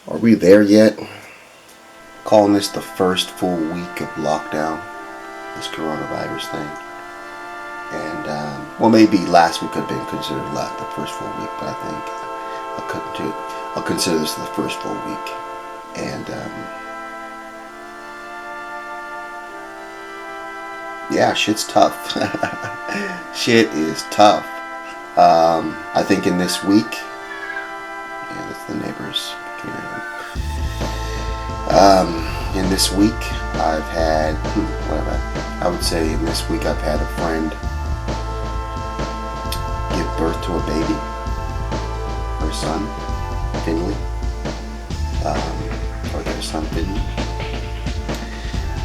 Are we there yet? Calling this the first full week of lockdown, this coronavirus thing. And, well, maybe last week could have been considered the first full week, but I think I'll consider this the first full week. And, yeah, shit's tough. Shit is tough. I think in this week, yeah, that's the neighbors. In this week, I've had, I would say in this week I've had a friend give birth to a baby, her son, Finley, or their son, Finley.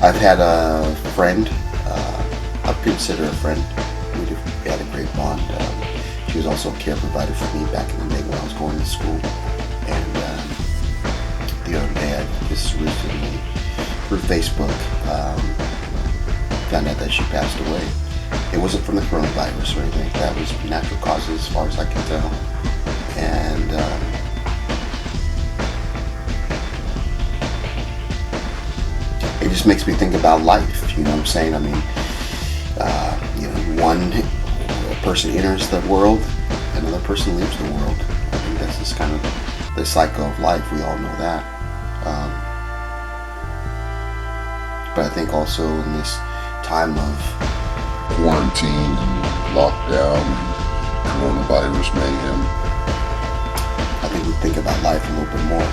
I've had a friend, I'd consider a friend, we had a great bond. She was also a care provider for me back in the day when I was going to school. And the other day, I just recently, through Facebook, found out that she passed away. It wasn't from the coronavirus or anything. That was natural causes as far as I can tell. And it just makes me think about life, you know what I'm saying? I mean, one person enters the world, another person leaves the world. I think that's just kind of the cycle of life. We all know that. But I think also in this time of quarantine and lockdown and coronavirus mayhem, I think we think about life a little bit more.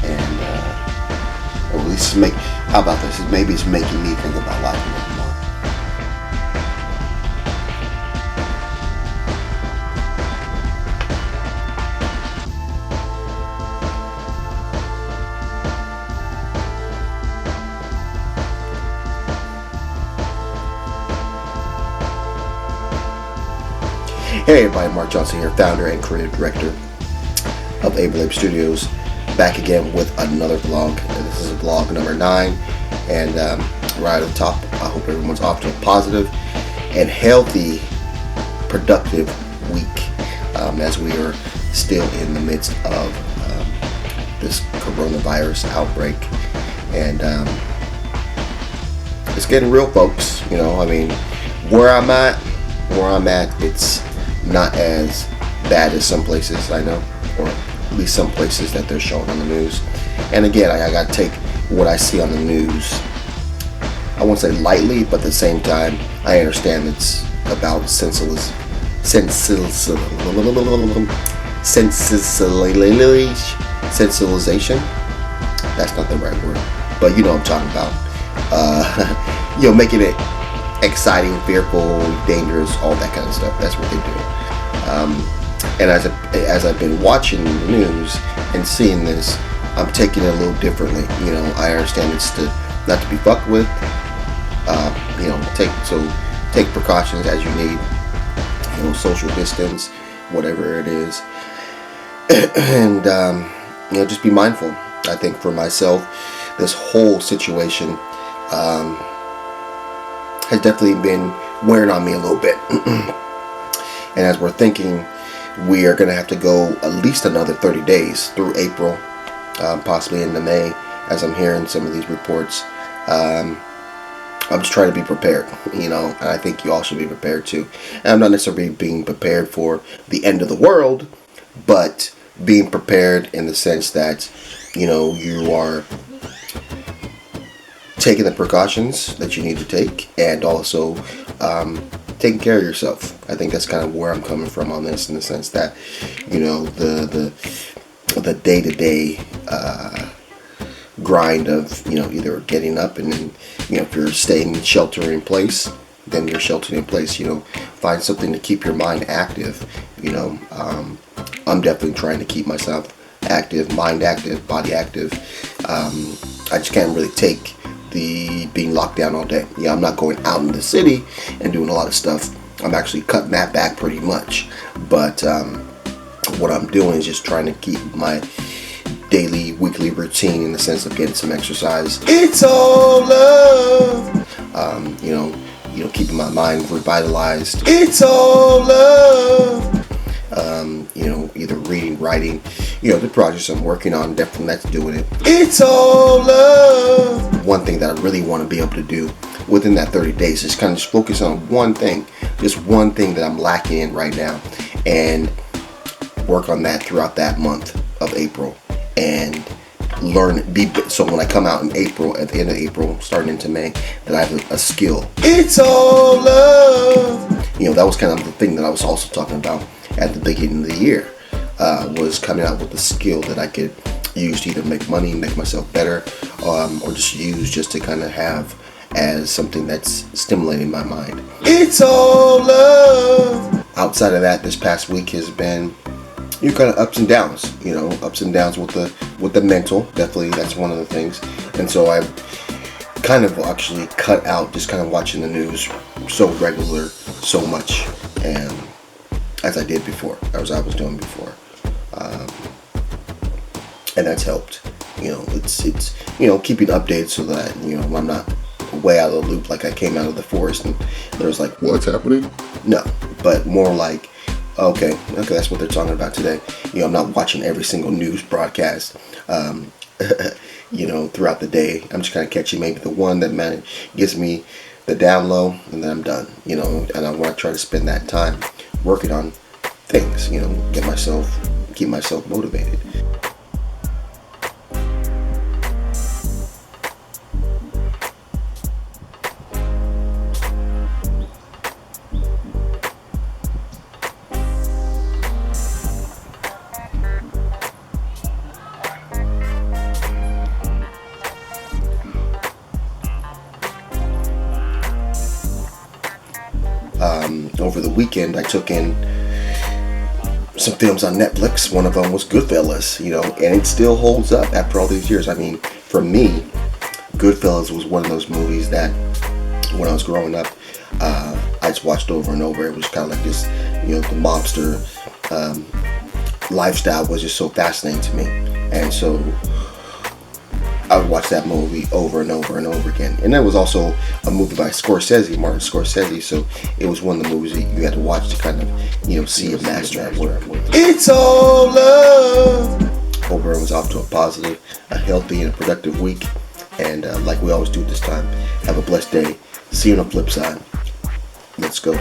And or at least how about this? Maybe it's making me think about life a little more. Hey everybody, Mark Johnson here, founder and creative director of Abel Studios, back again with another vlog. This is vlog number 9, and right at the top, I hope everyone's off to a positive and healthy, productive week as we are still in the midst of this coronavirus outbreak. And it's getting real, folks. You know, I mean, where I'm at, it's not as bad as some places I know, or at least some places that they're showing on the news. And again, I gotta take what I see on the news, I won't say lightly, but at the same time, I understand it's about sensitization. That's not the right word, but you know what I'm talking about. Making it exciting, fearful, dangerous, all that kind of stuff. That's what they do. And as I've been watching the news and seeing this, I'm taking it a little differently. You know, I understand it's not to be fucked with. Take precautions as you need. You know, social distance, whatever it is, and just be mindful. I think for myself, this whole situation has definitely been wearing on me a little bit. And as we're thinking, we are going to have to go at least another 30 days through April, possibly into May, as I'm hearing some of these reports. I'm just trying to be prepared, and I think you all should be prepared too. And I'm not necessarily being prepared for the end of the world, but being prepared in the sense that, you are taking the precautions that you need to take, and also taking care of yourself. I think that's kind of where I'm coming from on this, in the sense that, the day-to-day grind of, either getting up and then, if you're staying shelter in place, then you're sheltered in place. Find something to keep your mind active. I'm definitely trying to keep myself active, mind active, body active. I just can't really take the being locked down all day. I'm not going out in the city and doing a lot of stuff. I'm actually cutting that back pretty much. But what I'm doing is just trying to keep my daily, weekly routine in the sense of getting some exercise. It's all love. Keeping my mind revitalized. It's all love. Either reading, writing, the projects I'm working on, definitely that's doing it. It's all love. One thing that I really want to be able to do within that 30 days is kind of just focus on one thing, just one thing that I'm lacking in right now, and work on that throughout that month of April, and so when I come out in April, at the end of April, starting into May, that I have a skill. It's all love. That was kind of the thing that I was also talking about at the beginning of the year, was coming out with a skill that I could use to either make money, make myself better, or just use just to kind of have as something that's stimulating my mind. It's all love. Outside of that, this past week has been kind of ups and downs, ups and downs with the mental. Definitely, that's one of the things. And so I've kind of actually cut out just kind of watching the news so regular, so much, and as I did before, as I was doing before, and that's helped. It's keeping updated so that I'm not way out of the loop, like I came out of the forest and there was like, What's happening? no, but more like, okay, that's what they're talking about today. I'm not watching every single news broadcast, throughout the day. I'm just kind of catching maybe the one that gives me the down low, and then I'm done. And I want to try to spend that time working on things. Keep myself motivated. Over the weekend, I took in some films on Netflix. One of them was Goodfellas, and it still holds up after all these years. I mean, for me, Goodfellas was one of those movies that when I was growing up, I just watched over and over. It was kind of like this, the mobster lifestyle was just so fascinating to me. And so I would watch that movie over and over and over again. And there was also a movie by Martin Scorsese, so it was one of the movies that you had to watch to kind of, see a master at work. It's all love. Hope everyone's off to a positive, a healthy, and a productive week. And like we always do this time, have a blessed day. See you on the flip side. Let's go.